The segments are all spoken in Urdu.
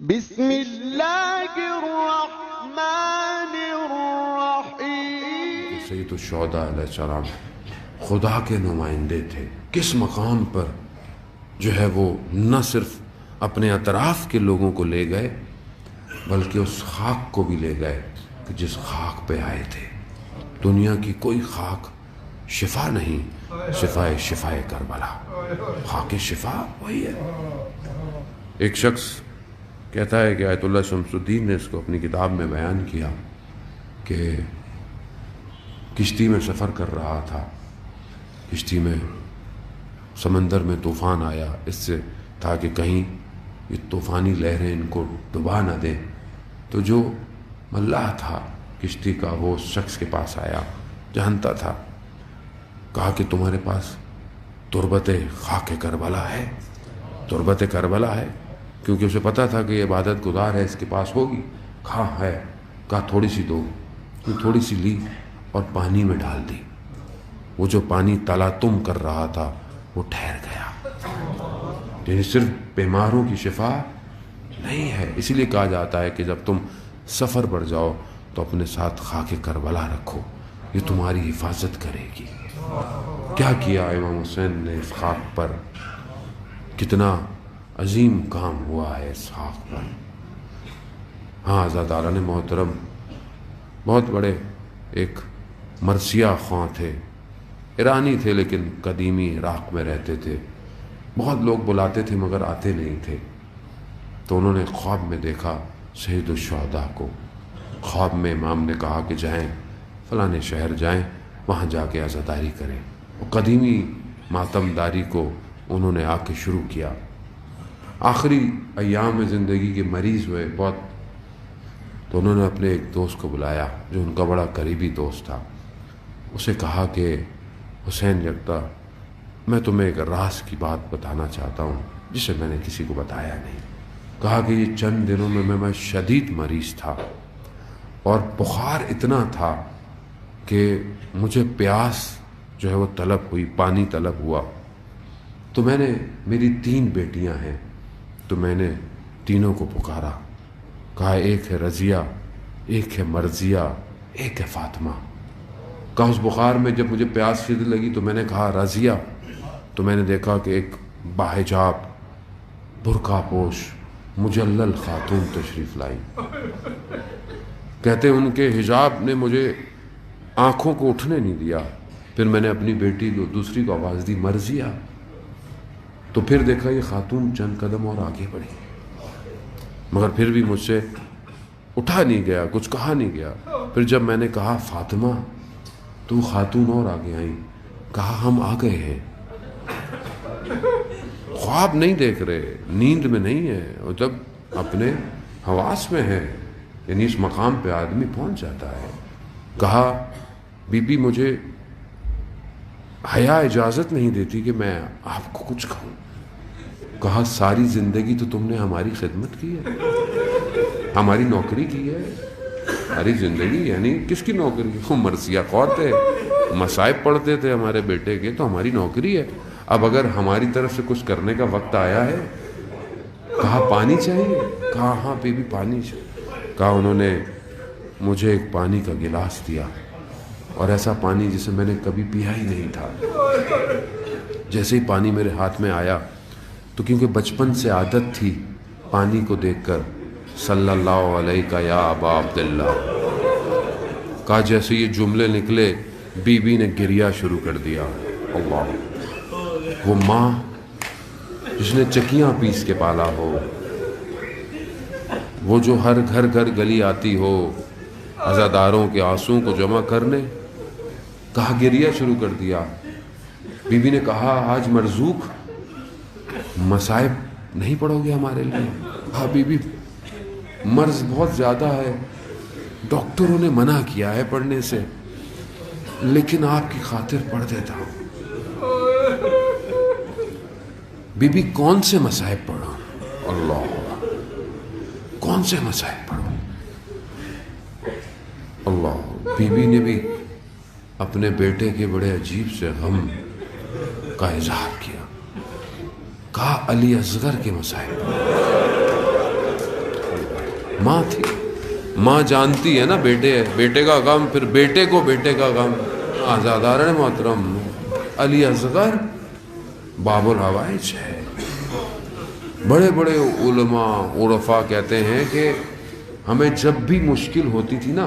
بسم اللہ الرحمن الرحیم۔ سید الشہداء علیہ السلام خدا کے نمائندے تھے۔ کس مقام پر جو ہے وہ نہ صرف اپنے اطراف کے لوگوں کو لے گئے بلکہ اس خاک کو بھی لے گئے کہ جس خاک پہ آئے تھے۔ دنیا کی کوئی خاک شفا نہیں سوائے شفائے کربلا۔ خاک شفا وہی ہے۔ ایک شخص کہتا ہے کہ آیت اللہ شمس الدین نے اس کو اپنی کتاب میں بیان کیا کہ کشتی میں سفر کر رہا تھا، کشتی میں سمندر میں طوفان آیا، اس سے تھا کہ کہیں یہ طوفانی لہریں ان کو ڈبا نہ دیں، تو جو ملاح تھا کشتی کا وہ اس شخص کے پاس آیا، جانتا تھا، کہا کہ تمہارے پاس تربت خاک کربلا ہے؟ تربت کربلا ہے؟ کیونکہ اسے پتا تھا کہ یہ عبادت گزار ہے، اس کے پاس ہوگی۔ کہا ہے، کہا تھوڑی سی دو۔ تھوڑی سی لی اور پانی میں ڈال دی۔ وہ جو پانی تلاطم کر رہا تھا وہ ٹھہر گیا۔ یعنی صرف بیماروں کی شفا نہیں ہے، اسی لیے کہا جاتا ہے کہ جب تم سفر پر جاؤ تو اپنے ساتھ خاک کربلا رکھو، یہ تمہاری حفاظت کرے گی۔ کیا کیا امام حسین نے اس خاک پر، کتنا عظیم کام ہوا ہے اس خاک پر۔ ہاں عزاداران محترم، بہت بڑے ایک مرثیہ خواں تھے، ایرانی تھے لیکن قدیمی عراق میں رہتے تھے۔ بہت لوگ بلاتے تھے مگر آتے نہیں تھے، تو انہوں نے خواب میں دیکھا سید الشہداء کو۔ خواب میں امام نے کہا کہ جائیں فلاں شہر جائیں، وہاں جا کے عزاداری کریں۔ وہ قدیمی ماتم داری کو انہوں نے آ کے شروع کیا۔ آخری ایام میں زندگی کے مریض ہوئے بہت، تو انہوں نے اپنے ایک دوست کو بلایا جو ان کا بڑا قریبی دوست تھا۔ اسے کہا کہ حسین یکتا، میں تمہیں ایک راز کی بات بتانا چاہتا ہوں جسے میں نے کسی کو بتایا نہیں۔ کہا کہ یہ چند دنوں میں شدید مریض تھا اور بخار اتنا تھا کہ مجھے پیاس جو ہے وہ طلب ہوئی، پانی طلب ہوا، تو میں نے، میری 3 بیٹیاں ہیں، تو میں نے تینوں کو پکارا۔ کہا ایک ہے رضیہ، ایک ہے مرضیہ، ایک ہے فاطمہ۔ کہا اس بخار میں جب مجھے پیاس شدید لگی تو میں نے کہا رضیہ، تو میں نے دیکھا کہ ایک باحجاب برقع پوش مجلل خاتون تشریف لائی۔ کہتے ان کے حجاب نے مجھے آنکھوں کو اٹھنے نہیں دیا۔ پھر میں نے اپنی بیٹی کو، دوسری کو آواز دی مرضیہ، تو پھر دیکھا یہ خاتون چند قدم اور آگے بڑھی، مگر پھر بھی مجھ سے اٹھا نہیں گیا، کچھ کہا نہیں گیا۔ پھر جب میں نے کہا فاطمہ، تو خاتون اور آگے آئیں، کہا ہم آ گئے ہیں۔ خواب نہیں دیکھ رہے، نیند میں نہیں ہے، اور جب اپنے حواس میں ہے، یعنی اس مقام پہ آدمی پہنچ جاتا ہے۔ کہا بی بی مجھے حیا اجازت نہیں دیتی کہ میں آپ کو کچھ کہوں۔ کہا ساری زندگی تو تم نے ہماری خدمت کی ہے، ہماری نوکری کی ہے، ساری زندگی، یعنی کس کی نوکری؟ ہم مرثیہ خواہ تھے، مصائب پڑھتے تھے ہمارے بیٹے کے، تو ہماری نوکری ہے۔ اب اگر ہماری طرف سے کچھ کرنے کا وقت آیا ہے، کہا پانی چاہیے؟ کہا ہاں بی بی پانی چاہیے۔ کہا انہوں نے مجھے ایک پانی کا گلاس دیا، اور ایسا پانی جسے میں نے کبھی پیا ہی نہیں تھا۔ جیسے ہی پانی میرے ہاتھ میں آیا تو کیونکہ بچپن سے عادت تھی پانی کو دیکھ کر، صلی اللہ علیہ یا ابا عبداللہ، کہا جیسے یہ جملے نکلے بی بی نے گریہ شروع کر دیا۔ اللہ، وہ ماں جس نے چکیاں پیس کے پالا ہو، وہ جو ہر گھر گلی آتی ہو عزاداروں کے آنسوؤں کو جمع کرنے، کہا گریہ شروع کر دیا۔ بی بی نے کہا آج مرزوق مصائب نہیں پڑھو گے ہمارے لیے؟ کہا بی بی مرض بہت زیادہ ہے، ڈاکٹروں نے منع کیا ہے پڑھنے سے، لیکن آپ کی خاطر پڑھ دیتا ہوں۔ بی بی کون سے مصائب پڑھو؟ اللہ، کون سے مصائب پڑھو؟ اللہ۔ بی بی نے بھی اپنے بیٹے کے بڑے عجیب سے غم کا اظہار کیا۔ کہا علی اصغر کے مصائب، ماں تھی. ماں جانتی ہے نا بیٹے کا غم، پھر بیٹے کو بیٹے کا غم. آزاداران محترم، علی اصغر باب الحوائج ہے. بڑے بڑے علماء عرفاء کہتے ہیں کہ ہمیں جب بھی مشکل ہوتی تھی نا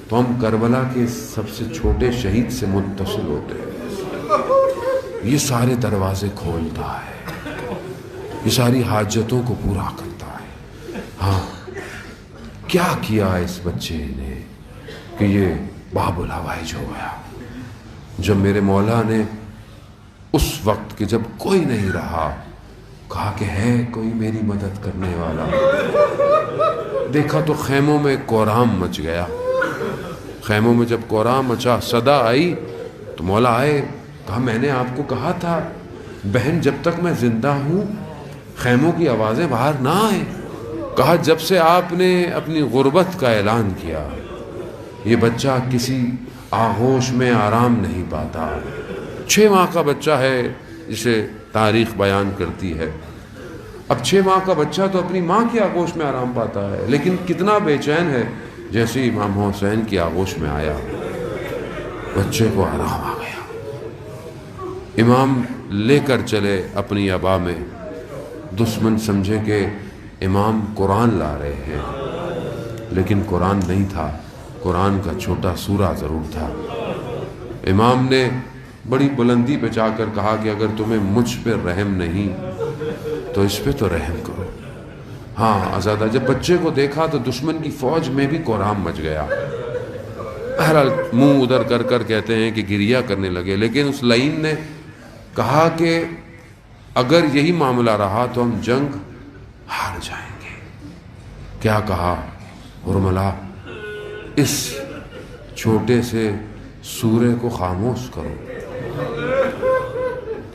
تو ہم کربلا کے سب سے چھوٹے شہید سے متصل ہوتے ہیں. یہ سارے دروازے کھولتا ہے، یہ ساری حاجتوں کو پورا کرتا ہے. ہاں، کیا کیا اس بچے نے کہ یہ باب الحوائج ہو گیا. جب میرے مولا نے اس وقت کہ جب کوئی نہیں رہا کہا کہ ہے کوئی میری مدد کرنے والا، دیکھا تو خیموں میں کورام مچ گیا. خیموں میں جب کورام مچا، صدا آئی تو مولا آئے. کہا میں نے آپ کو کہا تھا بہن جب تک میں زندہ ہوں خیموں کی آوازیں باہر نہ آئیں. کہا جب سے آپ نے اپنی غربت کا اعلان کیا یہ بچہ کسی آغوش میں آرام نہیں پاتا. 6 ماہ کا بچہ ہے جسے تاریخ بیان کرتی ہے. اب 6 ماہ کا بچہ تو اپنی ماں کی آغوش میں آرام پاتا ہے، لیکن کتنا بے چین ہے جیسے امام حسین کی آغوش میں آیا بچے کو آرام آ گیا. امام لے کر چلے اپنی ابا میں. دشمن سمجھے کہ امام قرآن لا رہے ہیں، لیکن قرآن نہیں تھا، قرآن کا چھوٹا سورہ ضرور تھا. امام نے بڑی بلندی پہ جا کر کہا کہ اگر تمہیں مجھ پہ رحم نہیں تو اس پہ تو رحم کرو. ہاں آزادہ جب بچے کو دیکھا تو دشمن کی فوج میں بھی کورام مچ گیا. بہرحال منہ ادھر کر کر کہتے ہیں کہ گریہ کرنے لگے، لیکن اس لعین نے کہا کہ اگر یہی معاملہ رہا تو ہم جنگ ہار جائیں گے. کیا کہا؟ حرملا اس چھوٹے سے سورے کو خاموش کرو.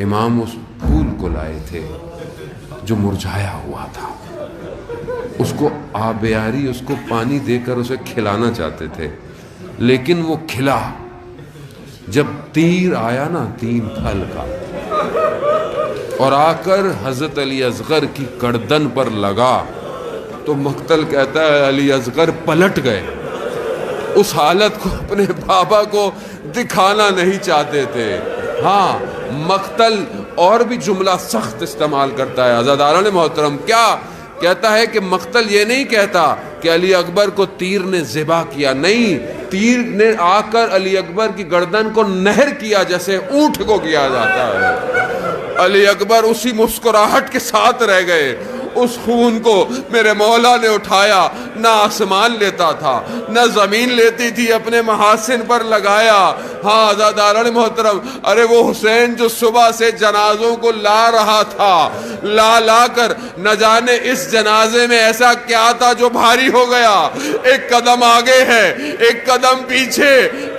امام اس پھول کو لائے تھے جو مرجھایا ہوا تھا، اس کو آبیاری، اس کو پانی دے کر اسے کھلانا چاہتے تھے، لیکن وہ کھلا. جب تیر آیا نا 3 پھل کا اور آ کر حضرت علی اصغر کی گردن پر لگا تو مقتل کہتا ہے علی اصغر پلٹ گئے. اس حالت کو اپنے بابا کو دکھانا نہیں چاہتے تھے. ہاں مقتل اور بھی جملہ سخت استعمال کرتا ہے. عزاداران محترم کیا کہتا ہے کہ مقتل یہ نہیں کہتا کہ علی اکبر کو تیر نے ذبح کیا، نہیں، تیر نے آ کر علی اکبر کی گردن کو نہر کیا جیسے اونٹ کو کیا جاتا ہے. علی اکبر اسی مسکراہٹ کے ساتھ رہ گئے. اس خون کو میرے مولا نے اٹھایا، نہ آسمان لیتا تھا نہ زمین لیتی تھی، اپنے محاسن پر لگایا. ہاں عزاداران محترم، ارے وہ حسین جو صبح سے جنازوں کو لا رہا تھا، لا کر نہ جانے اس جنازے میں ایسا کیا تھا جو بھاری ہو گیا. ایک قدم آگے ہے، ایک قدم پیچھے.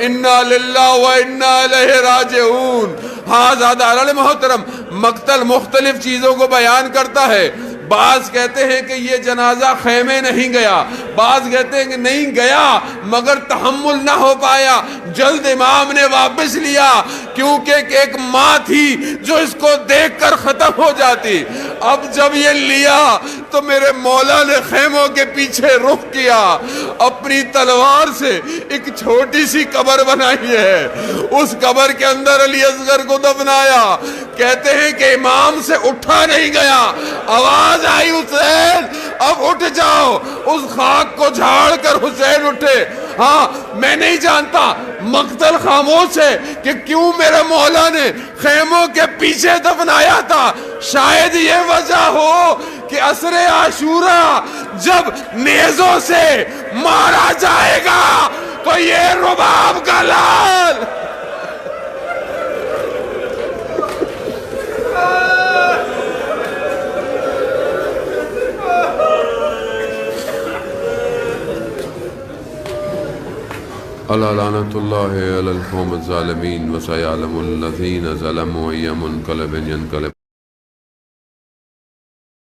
انا للہ و انا الیہ راجعون. ہاں عزاداران محترم، مقتل مختلف چیزوں کو بیان کرتا ہے. بعض کہتے ہیں کہ یہ جنازہ خیمے نہیں گیا، بعض کہتے ہیں کہ نہیں گیا مگر تحمل نہ ہو پایا، جلد امام نے واپس لیا کیونکہ ایک ماں تھی جو اس کو دیکھ کر ختم ہو جاتی. اب جب یہ لیا تو میرے مولا نے خیموں کے پیچھے رخ کیا، اپنی تلوار سے ایک چھوٹی سی قبر بنائی ہے، اس قبر کے اندر علی اصغر کو دفنایا. کہتے ہیں کہ امام سے اٹھا نہیں گیا، آواز آئی حسین اب اٹھ جاؤ. اس خاک کو جھاڑ کر حسین اٹھے. ہاں میں نہیں جانتا مقتل خاموش ہے کہ کیوں میرے مولا نے خیموں کے پیچھے دفنایا تھا. شاید یہ وجہ ہو کہ عصر عاشورہ جب نیزوں سے مارا جائے گا تو یہ رباب کا لال الا لعنت اللہ علی القوم الظالمین وسیعلم الذین ظلموا ای منقلب ینقلب